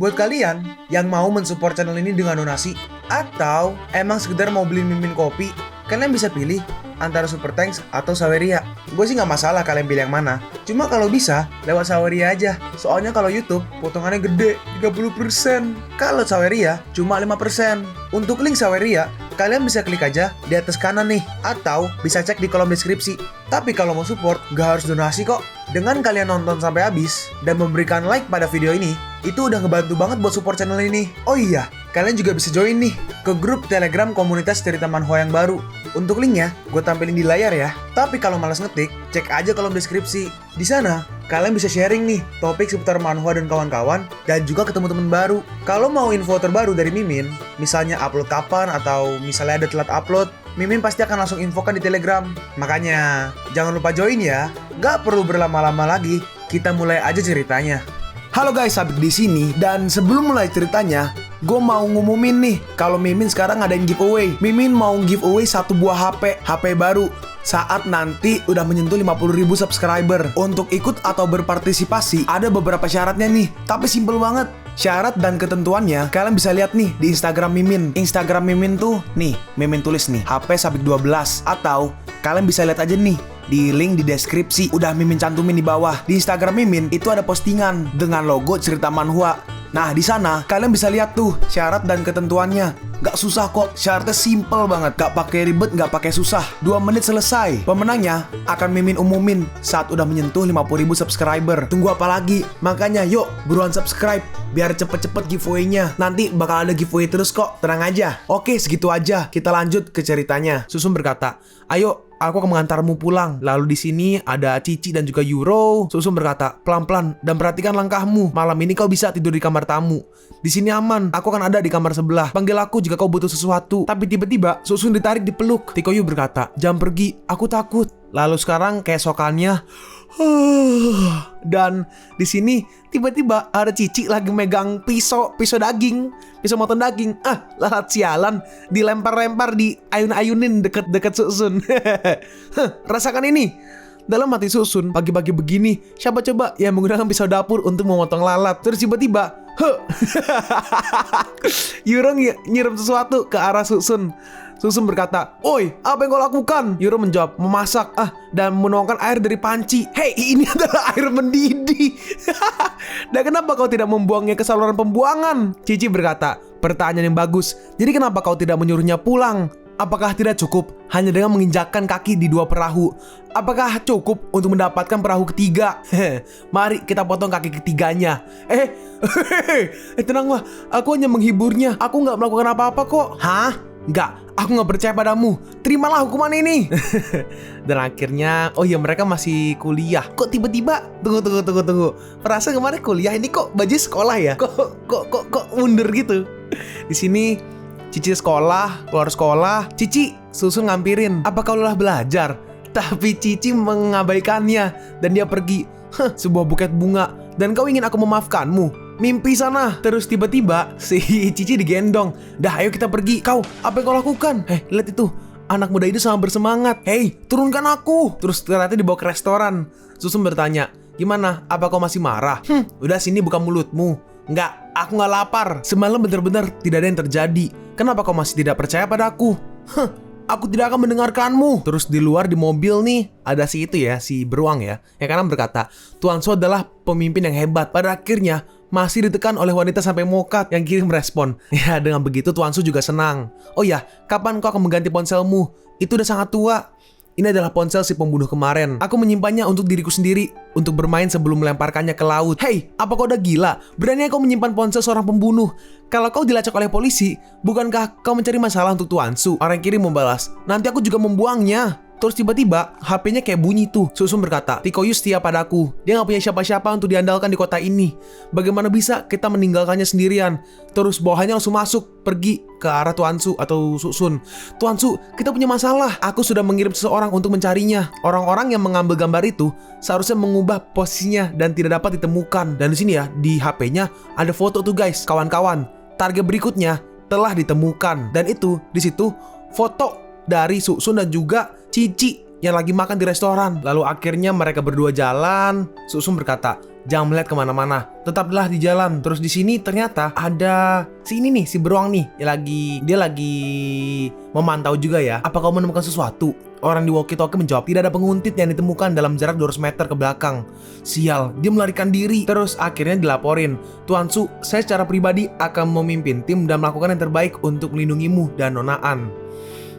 Buat kalian yang mau mensupport channel ini dengan donasi, atau emang sekedar mau beli mimin kopi, kalian bisa pilih antara Super Thanks atau Saweria. Gue sih nggak masalah kalian pilih yang mana. Cuma kalau bisa, lewat Saweria aja. Soalnya kalau YouTube, potongannya gede, 30%. Kalau Saweria, cuma 5%. Untuk link Saweria, kalian bisa klik aja di atas kanan nih. Atau bisa cek di kolom deskripsi. Tapi kalau mau support, nggak harus donasi kok. Dengan kalian nonton sampai habis, dan memberikan like pada video ini, itu udah ngebantu banget buat support channel ini. Oh iya, kalian juga bisa join nih ke grup Telegram komunitas cerita manhwa yang baru. Untuk linknya, gue tampilin di layar ya. Tapi kalau malas ngetik, cek aja kolom deskripsi. Di sana, kalian bisa sharing nih topik seputar manhwa dan kawan-kawan, dan juga ketemu teman baru. Kalau mau info terbaru dari Mimin, misalnya upload kapan atau misalnya ada telat upload, Mimin pasti akan langsung infokan di Telegram. Makanya, jangan lupa join ya. Gak perlu berlama-lama lagi, kita mulai aja ceritanya. Halo guys, Sabik di sini, dan sebelum mulai ceritanya, gue mau ngumumin nih kalau Mimin sekarang ngadain giveaway. Mimin mau giveaway satu buah HP baru saat nanti udah menyentuh 50.000 subscriber. Untuk ikut atau berpartisipasi ada beberapa syaratnya nih, tapi simple banget. Syarat dan ketentuannya kalian bisa lihat nih di Instagram Mimin. Instagram Mimin tuh nih, Mimin tulis nih HP Sabik 12, atau kalian bisa lihat aja nih di link di deskripsi, udah Mimin cantumin di bawah. Di Instagram Mimin itu ada postingan dengan logo cerita manhwa. Nah, di sana kalian bisa lihat tuh syarat dan ketentuannya. Gak susah kok, syaratnya simple banget. Gak pakai ribet, gak pakai susah. 2 menit selesai. Pemenangnya akan Mimin umumin saat udah menyentuh 50.000 subscriber. Tunggu apa lagi? Makanya yuk, buruan subscribe biar cepet-cepet giveaway-nya. Nanti bakal ada giveaway terus kok, tenang aja. Oke, segitu aja. Kita lanjut ke ceritanya. Susum berkata, "Ayo, aku akan mengantarmu pulang." Lalu di sini ada Cici dan juga Yuro. Susum berkata, "Pelan-pelan dan perhatikan langkahmu. Malam ini kau bisa tidur di kamar tamu. Di sini aman. Aku akan ada di kamar sebelah. Panggil aku jika kau butuh sesuatu." Tapi tiba-tiba Susum ditarik di peluk. Tikoyu berkata, "Jangan pergi, aku takut." Lalu sekarang keesokannya, dan di sini tiba-tiba ada Cici lagi megang pisau daging, pisau motong daging. Lalat sialan, dilempar-lempar, diayun-ayunin deket-deket Susun. Rasakan ini. Dalam hati Susun, pagi-pagi begini, siapa coba yang menggunakan pisau dapur untuk memotong lalat? Terus tiba-tiba, Yuro nyiram sesuatu ke arah Susun. Susun berkata, "Oi, apa yang kau lakukan?" Yuro menjawab, "Memasak." Dan menuangkan air dari panci. "Hei, ini adalah air mendidih." "Dan kenapa kau tidak membuangnya ke saluran pembuangan?" Cici berkata, "Pertanyaan yang bagus. Jadi kenapa kau tidak menyuruhnya pulang? Apakah tidak cukup hanya dengan menginjakkan kaki di 2 perahu? Apakah cukup untuk mendapatkan perahu ketiga? Mari kita potong kaki ketiganya." Tenanglah, aku hanya menghiburnya. Aku nggak melakukan apa-apa kok." "Hah? Enggak, aku nggak percaya padamu. Terimalah hukuman ini." Dan akhirnya, oh iya, mereka masih kuliah. Kok tiba-tiba, tunggu. Perasaan kemarin kuliah, ini kok baju sekolah ya? Kok mundur gitu. Di sini Cici sekolah, keluar sekolah. "Cici," Susun ngampirin, "apa kau lelah belajar?" Tapi Cici mengabaikannya dan dia pergi. Sebuah buket bunga. "Dan kau ingin aku memaafkanmu? Mimpi sana." Terus tiba-tiba si Cici digendong. "Dah, ayo kita pergi." "Kau, apa yang kau lakukan?" Lihat itu, anak muda itu sangat bersemangat. "Hei, turunkan aku." Terus ternyata dibawa ke restoran. Susun bertanya, "Gimana? Apa kau masih marah?" Udah, sini buka mulutmu." "Enggak, aku nggak lapar. Semalam benar-benar tidak ada yang terjadi. Kenapa kau masih tidak percaya padaku?" "Aku tidak akan mendengarkanmu." Terus di luar di mobil nih ada si itu ya, si beruang ya, yang kanan berkata, "Tuan Su adalah pemimpin yang hebat." Pada akhirnya masih ditekan oleh wanita sampai mokat, yang kirim respon. Ya, dengan begitu Tuan Su juga senang. "Oh ya, kapan kau akan mengganti ponselmu? Itu udah sangat tua. Ini adalah ponsel si pembunuh kemarin. Aku menyimpannya untuk diriku sendiri, untuk bermain sebelum melemparkannya ke laut." "Hei, apa kau udah gila? Berani kau menyimpan ponsel seorang pembunuh? Kalau kau dilacak oleh polisi, bukankah kau mencari masalah untuk Tuan Su?" Orang kiri membalas, "Nanti aku juga membuangnya." Terus tiba-tiba HP-nya kayak bunyi tuh. Susun berkata, "Tikoyu setia padaku. Dia gak punya siapa-siapa untuk diandalkan di kota ini. Bagaimana bisa kita meninggalkannya sendirian?" Terus bawahannya langsung masuk, pergi ke arah Tuan Su atau Susun. "Tuan Su, kita punya masalah. Aku sudah mengirim seseorang untuk mencarinya." Orang-orang yang mengambil gambar itu seharusnya mengubah posisinya dan tidak dapat ditemukan. Dan di sini ya, di HP-nya ada foto tuh guys, kawan-kawan. Target berikutnya telah ditemukan. Dan itu di situ foto dari Susun dan juga Cici yang lagi makan di restoran. Lalu akhirnya mereka berdua jalan. Susun berkata, jangan melihat kemana-mana, tetaplah di jalan. Terus di sini ternyata ada si ini nih, si beruang nih, dia lagi memantau juga ya. Apa kau menemukan sesuatu? Orang di walkie-talkie menjawab, tidak ada penguntit yang ditemukan dalam jarak 200 meter ke belakang. Sial, dia melarikan diri. Terus akhirnya dilaporin, Tuan Su, saya secara pribadi akan memimpin tim dan melakukan yang terbaik untuk melindungimu dan Nona An.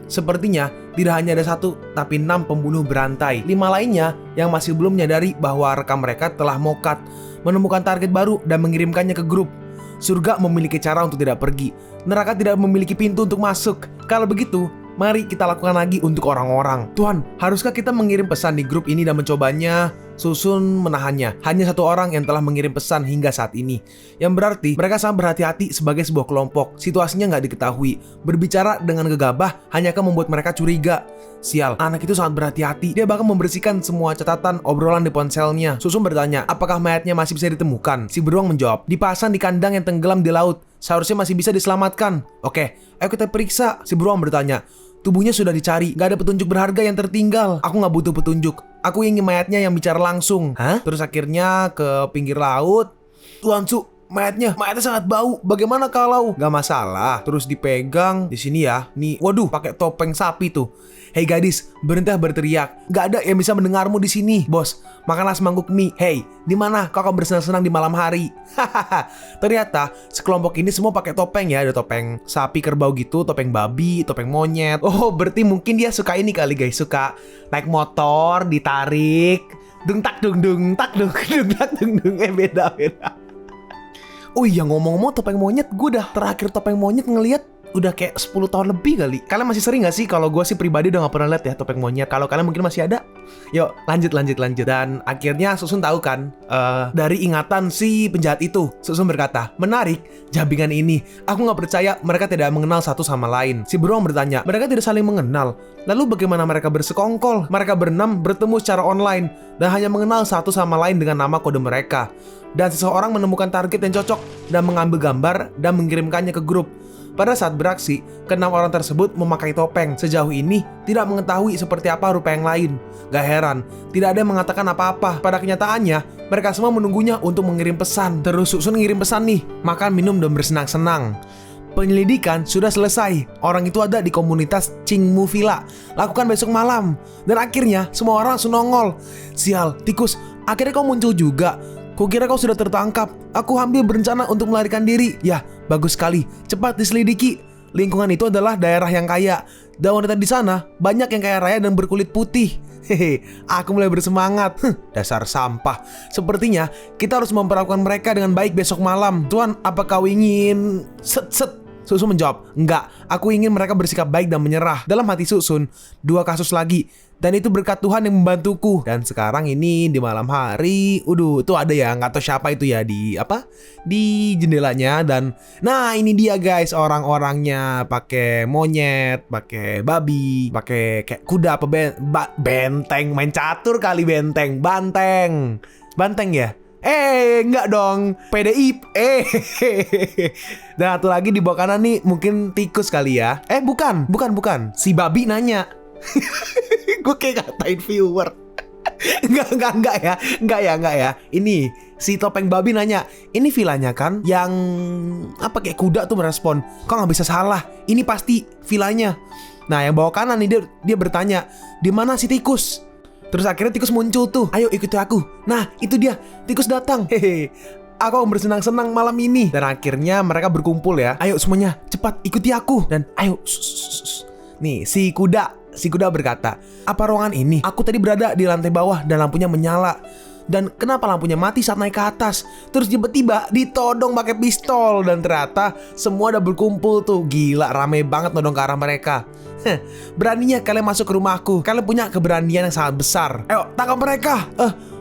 Sepertinya tidak hanya ada 1, tapi 6 pembunuh berantai. 5 lainnya yang masih belum menyadari bahwa rekan mereka telah mokat, menemukan target baru dan mengirimkannya ke grup. Surga memiliki cara untuk tidak pergi. Neraka tidak memiliki pintu untuk masuk. Kalau begitu, mari kita lakukan lagi untuk orang-orang. Tuan, haruskah kita mengirim pesan di grup ini dan mencobanya? Susun menahannya. Hanya 1 orang yang telah mengirim pesan hingga saat ini. Yang berarti mereka sangat berhati-hati sebagai sebuah kelompok. Situasinya nggak diketahui. Berbicara dengan gegabah hanya akan membuat mereka curiga. Sial, anak itu sangat berhati-hati. Dia bahkan membersihkan semua catatan obrolan di ponselnya. Susun bertanya, apakah mayatnya masih bisa ditemukan? Si beruang menjawab, dipasang di kandang yang tenggelam di laut. Seharusnya masih bisa diselamatkan. Oke, ayo kita periksa. Si beruang bertanya, tubuhnya sudah dicari, gak ada petunjuk berharga yang tertinggal. Aku gak butuh petunjuk. Aku ingin mayatnya yang bicara langsung. Hah? Terus akhirnya ke pinggir laut. Tuan Su, mayatnya sangat bau. Bagaimana kalau? Gak masalah. Terus dipegang di sini ya. Nih, waduh, pakai topeng sapi tuh. Hei gadis, berhentilah berteriak. Gak ada yang bisa mendengarmu di sini. Bos, makanlah semangkuk mie. Hei, di mana kau akan bersenang-senang di malam hari? Hahaha. Ternyata sekelompok ini semua pakai topeng ya. Ada topeng sapi kerbau gitu, topeng babi, topeng monyet. Oh, berarti mungkin dia suka ini kali guys. Suka naik motor, ditarik. Dung tak dung dung tak dung dung tak dung dung. Beda. Oh iya, ngomong-ngomong topeng monyet, gue udah terakhir topeng monyet ngeliat udah kayak 10 tahun lebih kali. Kalian masih sering gak sih? Kalau gue sih pribadi udah gak pernah lihat ya topeng monyet. Kalau kalian mungkin masih ada. Yuk lanjut. Dan akhirnya Susun tahu kan, dari ingatan si penjahat itu. Susun berkata, menarik, jabingan ini. Aku gak percaya mereka tidak mengenal satu sama lain. Si beruang bertanya, mereka tidak saling mengenal. Lalu bagaimana mereka bersekongkol? Mereka berenam bertemu secara online dan hanya mengenal satu sama lain dengan nama kode mereka. Dan seseorang menemukan target yang cocok dan mengambil gambar dan mengirimkannya ke grup. Pada saat beraksi, ke-6 orang tersebut memakai topeng. Sejauh ini, tidak mengetahui seperti apa rupa yang lain. Gak heran, tidak ada yang mengatakan apa-apa. Pada kenyataannya, mereka semua menunggunya untuk mengirim pesan. Terus Susun ngirim pesan nih, makan, minum, dan bersenang-senang. Penyelidikan sudah selesai. Orang itu ada di komunitas Qingmu Villa. Lakukan besok malam. Dan akhirnya, semua orang langsung nongol. Sial, tikus, akhirnya kau muncul juga. Kukira kau sudah tertangkap. Aku hampir berencana untuk melarikan diri. Ya, bagus sekali. Cepat diselidiki. Lingkungan itu adalah daerah yang kaya. Dan wanita di sana banyak yang kaya raya dan berkulit putih. Hehe, aku mulai bersemangat. Dasar sampah. Sepertinya kita harus memperlakukan mereka dengan baik besok malam. Tuan, apa kau ingin... Susun menjawab, enggak, aku ingin mereka bersikap baik dan menyerah. Dalam hati Susun, 2 kasus lagi. Dan itu berkat Tuhan yang membantuku. Dan sekarang ini di malam hari, itu ada ya, nggak tahu siapa itu ya di jendelanya. Dan nah ini dia guys, orang-orangnya pakai monyet, pakai babi, pakai kayak kuda apa benteng, main catur kali banteng ya. Enggak dong, PDIP. Dan satu lagi di bawah kanan nih mungkin tikus kali ya. Bukan. Si babi nanya. Gue kayak ngatain viewer. Enggak ya. Ini si topeng babi nanya, ini villanya kan? Yang kayak kuda tuh merespon, kok nggak bisa salah? Ini pasti villanya. Nah yang bawah kanan nih dia bertanya, di mana si tikus? Terus akhirnya tikus muncul tuh. Ayo ikuti aku. Nah itu dia, tikus datang. Hehe, aku mau bersenang-senang malam ini. Dan akhirnya mereka berkumpul ya. Ayo semuanya cepat ikuti aku. Dan ayo nih si kuda berkata, apa ruangan ini? Aku tadi berada di lantai bawah dan lampunya menyala. Dan kenapa lampunya mati saat naik ke atas? Terus tiba-tiba ditodong pakai pistol. Dan ternyata semua udah berkumpul tuh. Gila, rame banget nodong ke arah mereka. Beraninya kalian masuk ke rumahku. Kalian punya keberanian yang sangat besar. Ayo tangkap mereka.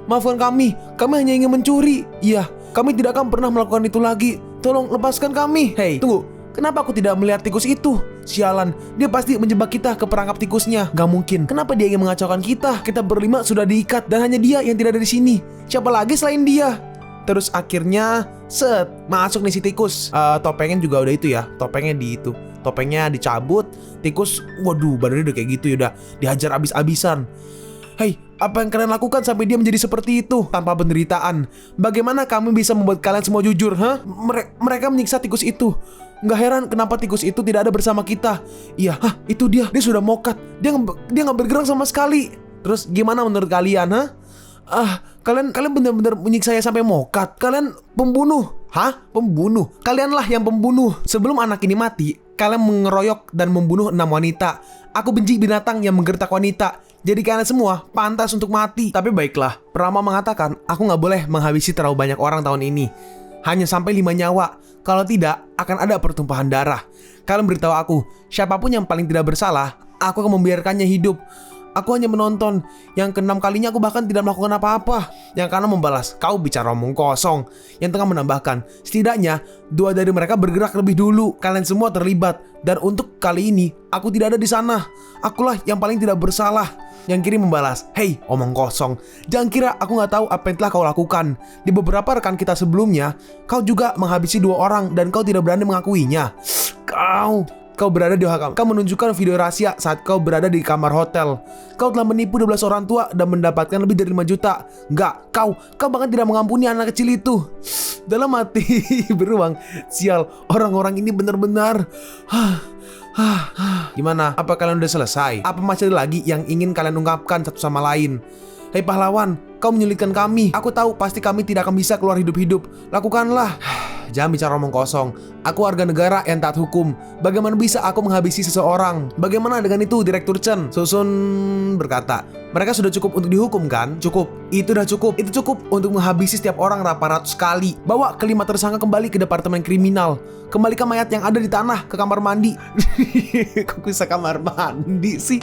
Maafkan kami hanya ingin mencuri. Iya, kami tidak akan pernah melakukan itu lagi. Tolong lepaskan kami. Hei, tunggu, kenapa aku tidak melihat tikus itu? Sialan, dia pasti menjebak kita ke perangkap tikusnya. Gak mungkin, kenapa dia ingin mengacaukan kita? Kita berlima sudah diikat dan hanya dia yang tidak ada di sini. Siapa lagi selain dia? Terus akhirnya masuk nih si tikus. Topengnya juga udah itu ya. Topengnya dicabut. Tikus, waduh, badannya udah kayak gitu ya, udah dihajar abis-abisan. Hei, apa yang kalian lakukan sampai dia menjadi seperti itu tanpa penderitaan? Bagaimana kami bisa membuat kalian semua jujur, ha? Mereka menyiksa tikus itu. Nggak heran kenapa tikus itu tidak ada bersama kita. Iya, itu dia sudah mokat. Dia nggak bergerak sama sekali. Terus gimana menurut kalian, ha? Kalian benar-benar menyiksa saya sampai mokat. Kalian pembunuh. Hah? Pembunuh? Kalianlah yang pembunuh. Sebelum anak ini mati, kalian mengeroyok dan membunuh 6 wanita. Aku benci binatang yang menggertak wanita. Jadi kalian semua pantas untuk mati. Tapi baiklah, Rama mengatakan aku nggak boleh menghabisi terlalu banyak orang tahun ini. Hanya sampai 5 nyawa. Kalau tidak, akan ada pertumpahan darah. Kalian beritahu aku, siapapun yang paling tidak bersalah, aku akan membiarkannya hidup. Aku hanya menonton. Yang ke-6 kalinya aku bahkan tidak melakukan apa-apa. Yang kanan membalas, kau bicara omong kosong. Yang tengah menambahkan, setidaknya 2 dari mereka bergerak lebih dulu. Kalian semua terlibat. Dan untuk kali ini, aku tidak ada di sana. Akulah yang paling tidak bersalah. Yang kiri membalas, hei omong kosong. Jangan kira aku gak tahu apa yang telah kau lakukan. Di beberapa rekan kita sebelumnya, kau juga menghabisi 2 orang dan kau tidak berani mengakuinya. Kau berada di OHK. Kau menunjukkan video rahasia saat kau berada di kamar hotel. Kau telah menipu 12 orang tua dan mendapatkan lebih dari 5 juta. Enggak, kau bahkan tidak mengampuni anak kecil itu. Dalam hati beruang, sial, orang-orang ini benar-benar. Gimana? Apa kalian udah selesai? Apa masih ada lagi yang ingin kalian ungkapkan satu sama lain? Hei pahlawan, kau menyulitkan kami. Aku tahu pasti kami tidak akan bisa keluar hidup-hidup. Lakukanlah. Jangan bicara omong kosong. Aku warga negara yang taat hukum. Bagaimana bisa aku menghabisi seseorang? Bagaimana dengan itu, Direktur Chen? Susun berkata, mereka sudah cukup untuk dihukum kan? Cukup. Itu udah cukup. Itu cukup untuk menghabisi setiap orang berapa ratus kali. Bawa kelima tersangka kembali ke departemen kriminal. Kembalikan mayat yang ada di tanah ke kamar mandi. Kok bisa kamar mandi sih?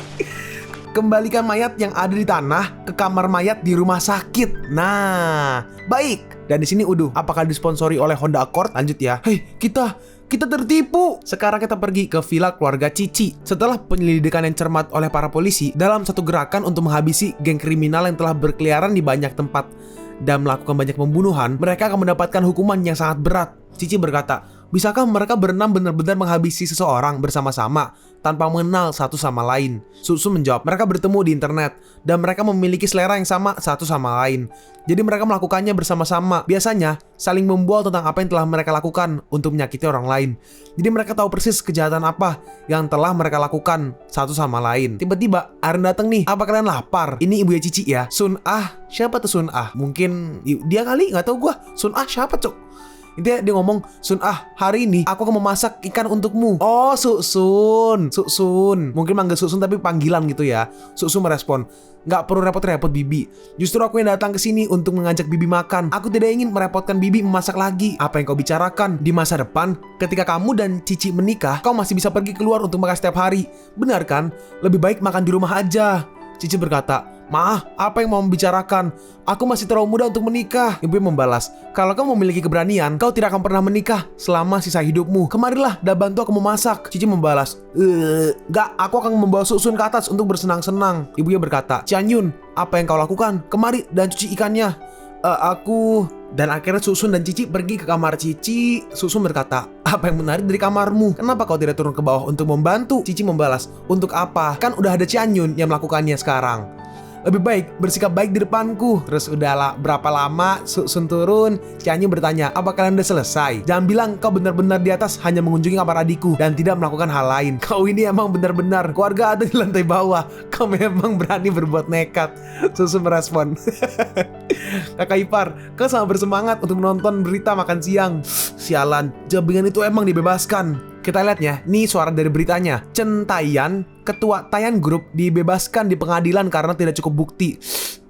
Kembalikan mayat yang ada di tanah ke kamar mayat di rumah sakit. Nah, baik. Dan di sini Udu, apakah disponsori oleh Honda Accord? Lanjut ya. Hei, kita tertipu. Sekarang kita pergi ke villa keluarga Cici. Setelah penyelidikan yang cermat oleh para polisi dalam satu gerakan untuk menghabisi geng kriminal yang telah berkeliaran di banyak tempat dan melakukan banyak pembunuhan, mereka akan mendapatkan hukuman yang sangat berat. Cici berkata, bisakah mereka berenam benar-benar menghabisi seseorang bersama-sama tanpa mengenal satu sama lain? Susu menjawab, mereka bertemu di internet dan mereka memiliki selera yang sama satu sama lain. Jadi mereka melakukannya bersama-sama. Biasanya saling membual tentang apa yang telah mereka lakukan untuk menyakiti orang lain. Jadi mereka tahu persis kejahatan apa yang telah mereka lakukan satu sama lain. Tiba-tiba Aaron datang nih. Apa kalian lapar? Ini ibunya Cici ya. Sun Ah, siapa tuh Sun Ah? Mungkin dia kali, nggak tahu gua. Sun Ah siapa cok? Intinya dia ngomong, Sun Ah, hari ini aku akan memasak ikan untukmu. Oh, Suksun. Mungkin manggil Suksun tapi panggilan gitu ya. Suksun merespon, nggak perlu repot-repot Bibi. Justru aku yang datang ke sini untuk mengajak Bibi makan. Aku tidak ingin merepotkan Bibi memasak lagi. Apa yang kau bicarakan? Di masa depan, ketika kamu dan Cici menikah, kau masih bisa pergi keluar untuk makan setiap hari. Benar kan? Lebih baik makan di rumah aja. Cici berkata, Ma, apa yang mau membicarakan? Aku masih terlalu muda untuk menikah. Ibu membalas, kalau kamu memiliki keberanian, kau tidak akan pernah menikah selama sisa hidupmu. Kemarilah dan bantu aku memasak. Cici membalas, enggak, aku akan membawa Suksun ke atas untuk bersenang-senang. Ibunya berkata, Cianyun, apa yang kau lakukan? Kemari dan cuci ikannya. Dan akhirnya Suksun dan Cici pergi ke kamar Cici. Suksun berkata, apa yang menarik dari kamarmu? Kenapa kau tidak turun ke bawah untuk membantu? Cici membalas, untuk apa? Kan udah ada Cianyun yang melakukannya sekarang. Lebih baik bersikap baik di depanku. Terus udahlah, berapa lama Suksun turun, Cianyun bertanya, apa kalian udah selesai? Jangan bilang kau benar-benar di atas hanya mengunjungi kamar adikku dan tidak melakukan hal lain. Kau ini emang benar-benar keluarga ada di lantai bawah. Kau memang berani berbuat nekat. Suksun merespon, kakak ipar, kau sangat bersemangat untuk menonton berita makan siang. Sialan, jabingan itu emang dibebaskan. Kita lihat ya, nih suara dari beritanya. Chen Taiyan, ketua Taiyan Group, dibebaskan di pengadilan karena tidak cukup bukti.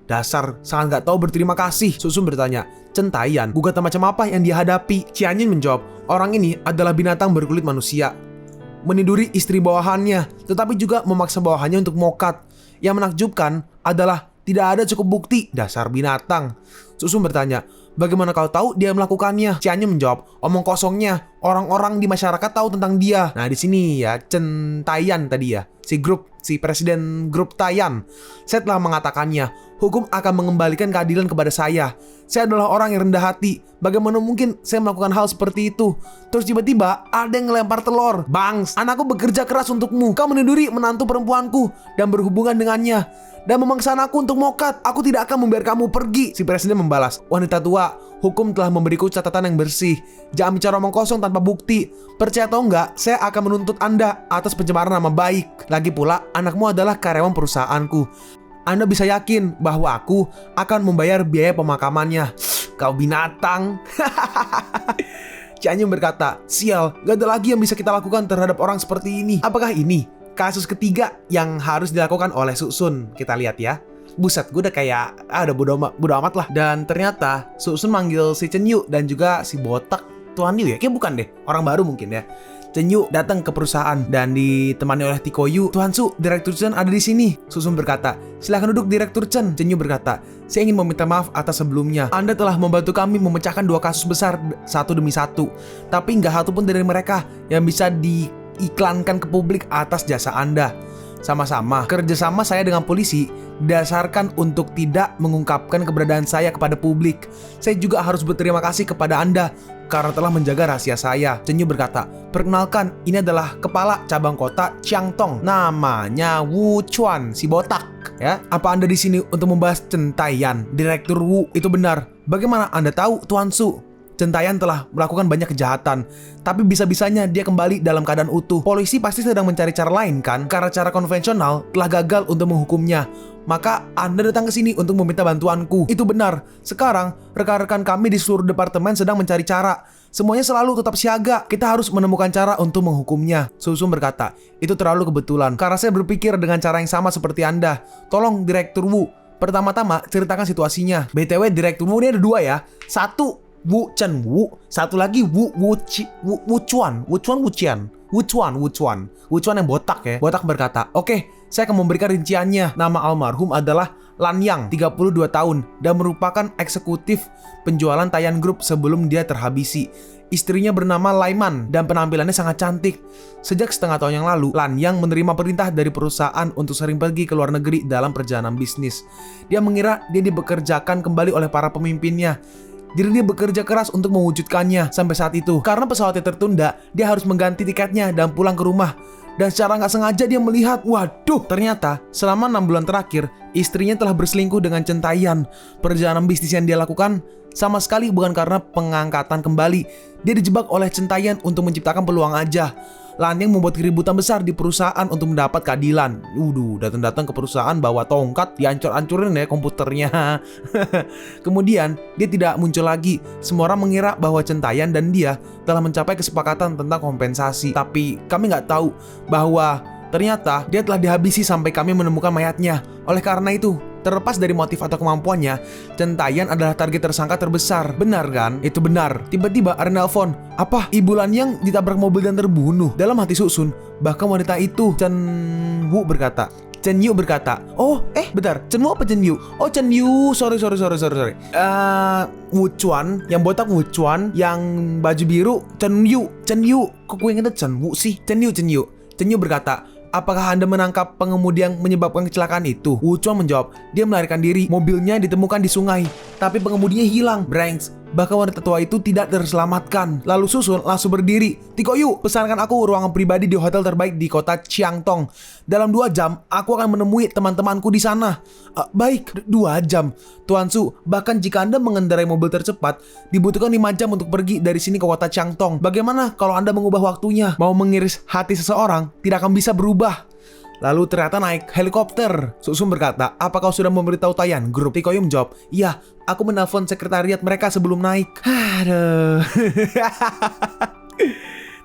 Dasar, sangat gak tahu berterima kasih. Susun bertanya, Chen Taiyan, gugatan macam apa yang dia hadapi? Cianyun menjawab, orang ini adalah binatang berkulit manusia. Meniduri istri bawahannya, tetapi juga memaksa bawahannya untuk mokat. Yang menakjubkan adalah tidak ada cukup bukti. Dasar binatang. Susum bertanya, bagaimana kau tahu dia melakukannya? Cianyu menjawab, omong kosongnya. Orang-orang di masyarakat tahu tentang dia. Nah di sini ya, Chen Taiyan tadi ya, si presiden grup Taiyan. Saya telah mengatakannya, hukum akan mengembalikan keadilan kepada saya. Saya adalah orang yang rendah hati. Bagaimana mungkin saya melakukan hal seperti itu? Terus tiba-tiba ada yang ngelempar telur. Bangs, anakku bekerja keras untukmu. Kau meniduri menantu perempuanku dan berhubungan dengannya dan memaksa anakku untuk mokat. Aku tidak akan membiarkan kamu pergi. Si presiden membalas, wanita tua, hukum telah memberiku catatan yang bersih. Jangan bicara omong kosong tanpa bukti. Percaya atau enggak, saya akan menuntut Anda atas pencemaran nama baik. Lagi pula, anakmu adalah karyawan perusahaanku. Anda bisa yakin bahwa aku akan membayar biaya pemakamannya. Kau binatang. Cianyu berkata, sial, gak ada lagi yang bisa kita lakukan terhadap orang seperti ini. Apakah ini kasus ketiga yang harus dilakukan oleh Susun? Kita lihat ya. Buset, gue udah kayak udah bodo amat lah. Dan ternyata Susun manggil si Chen Yu dan juga si botak Tuan Yu ya. Kayak bukan deh, orang baru mungkin ya. Chen Yu datang ke perusahaan dan ditemani oleh Tiko Yu. Tuan Su, Direktur Chen ada di sini. Susun berkata, silakan duduk Direktur Chen. Chen Yu berkata, saya ingin meminta maaf atas sebelumnya. Anda telah membantu kami memecahkan 2 kasus besar satu demi satu. Tapi nggak satu pun dari mereka yang bisa diiklankan ke publik atas jasa Anda. Sama-sama, kerjasama saya dengan polisi didasarkan untuk tidak mengungkapkan keberadaan saya kepada publik. Saya juga harus berterima kasih kepada Anda karena telah menjaga rahasia saya. Chen Yu berkata, perkenalkan, ini adalah kepala cabang kota Qiangtong. Namanya Wu Chuan, si botak. Ya, apa Anda di sini untuk membahas Chen Taiyan, Direktur Wu? Itu benar. Bagaimana Anda tahu, Tuan Su? Chen Taiyan telah melakukan banyak kejahatan, tapi bisa-bisanya dia kembali dalam keadaan utuh. Polisi pasti sedang mencari cara lain kan? Karena cara konvensional telah gagal untuk menghukumnya. Maka Anda datang ke sini untuk meminta bantuanku. Itu benar. Sekarang rekan-rekan kami di seluruh departemen sedang mencari cara. Semuanya selalu tetap siaga. Kita harus menemukan cara untuk menghukumnya. Susum berkata, itu terlalu kebetulan. Karena saya berpikir dengan cara yang sama seperti Anda. Tolong Direktur Wu, pertama-tama ceritakan situasinya. BTW Direktur Wu ini ada 2 ya. Satu Wu Chen Wu, satu lagi Wu Chuan yang botak ya. Botak berkata, oke, saya akan memberikan rinciannya. Nama almarhum adalah Lan Yang, 32 tahun, dan merupakan eksekutif penjualan Taiyan Group sebelum dia terhabisi. Istrinya bernama Laiman dan penampilannya sangat cantik. Sejak setengah tahun yang lalu, Lan Yang menerima perintah dari perusahaan untuk sering pergi ke luar negeri dalam perjalanan bisnis. Dia mengira dia dibekerjakan kembali oleh para pemimpinnya. Jadi dia bekerja keras untuk mewujudkannya sampai saat itu. Karena pesawatnya tertunda, dia harus mengganti tiketnya dan pulang ke rumah. Dan secara nggak sengaja dia melihat, waduh, ternyata selama 6 bulan terakhir, istrinya telah berselingkuh dengan Chen Taiyan. Perjalanan bisnis yang dia lakukan sama sekali bukan karena pengangkatan kembali. Dia dijebak oleh Chen Taiyan untuk menciptakan peluang aja. Lan Yang membuat keributan besar di perusahaan untuk mendapat keadilan. Datang-datang ke perusahaan bawa tongkat, dihancur-hancurin ya komputernya. Kemudian dia tidak muncul lagi. Semua orang mengira bahwa Chen Taiyan dan dia telah mencapai kesepakatan tentang kompensasi. Tapi kami nggak tahu bahwa ternyata dia telah dihabisi sampai kami menemukan mayatnya. Oleh karena itu, terlepas dari motif atau kemampuannya, Chen Taiyan adalah target tersangka terbesar. Benar kan? Itu benar. Tiba-tiba ada nelpon. Apa? Ibu Lan Yang ditabrak mobil dan terbunuh? Dalam hati Susun, bahkan wanita itu, Chen Yu berkata, oh, bentar, Chen Wu apa Chen Yu? Oh, Chen Yu, sorry. Wu Chuan, yang botak Wu Chuan, yang baju biru, Chen Yu. Kok gue ingetnya Chen Wu sih? Chen Yu berkata, apakah Anda menangkap pengemudi yang menyebabkan kecelakaan itu? Wu Chuan menjawab, dia melarikan diri. Mobilnya ditemukan di sungai, tapi pengemudinya hilang. Branks. Bahkan wanita tua itu tidak terselamatkan. Lalu Susun langsung berdiri. Tiko Yu, pesankan aku ruangan pribadi di hotel terbaik di kota Qiangtong. Dalam 2 jam, aku akan menemui teman-temanku di sana. Baik, 2 jam. Tuan Su, bahkan jika Anda mengendarai mobil tercepat, dibutuhkan 5 jam untuk pergi dari sini ke kota Qiangtong. Bagaimana kalau Anda mengubah waktunya? Mau mengiris hati seseorang, tidak akan bisa berubah. Lalu ternyata naik helikopter. Susum berkata, apa kau sudah memberitahu Taiyan Group? Tiko Yu menjawab, iya, aku menelpon sekretariat mereka sebelum naik. Aduh.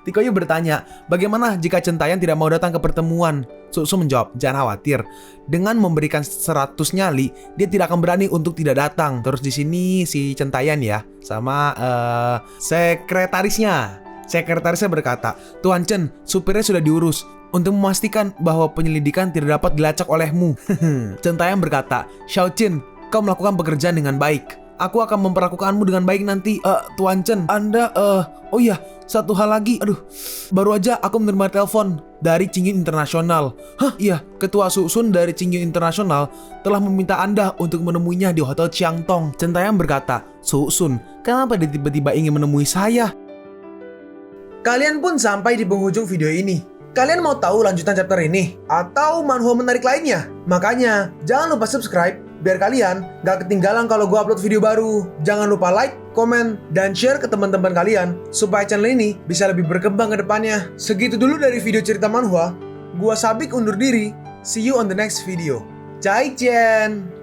Tiko Yu bertanya, bagaimana jika Chen Taiyan tidak mau datang ke pertemuan? Susum menjawab, jangan khawatir. Dengan memberikan 100 nyali, dia tidak akan berani untuk tidak datang. Terus di sini si Chen Taiyan ya, sama Sekretarisnya berkata, Tuan Chen, supirnya sudah diurus untuk memastikan bahwa penyelidikan tidak dapat dilacak olehmu. Chen Taiyan berkata, Xiao Jin, kau melakukan pekerjaan dengan baik. Aku akan memperlakukanmu dengan baik nanti. Tuan Chen, Anda oh iya, satu hal lagi. Aduh, baru aja aku menerima telepon dari Qingyun Internasional. Hah, iya, Ketua Susun dari Qingyun Internasional telah meminta Anda untuk menemuinya di Hotel Chiangtong. Chen Taeyang berkata, Susun, kenapa dia tiba-tiba ingin menemui saya? Kalian pun sampai di penghujung video ini. Kalian mau tahu lanjutan chapter ini? Atau manhwa menarik lainnya? Makanya, jangan lupa subscribe biar kalian gak ketinggalan kalau gue upload video baru. Jangan lupa like, komen, dan share ke teman-teman kalian supaya channel ini bisa lebih berkembang ke depannya. Segitu dulu dari video cerita manhwa. Gua Sabik undur diri. See you on the next video. Zaijian!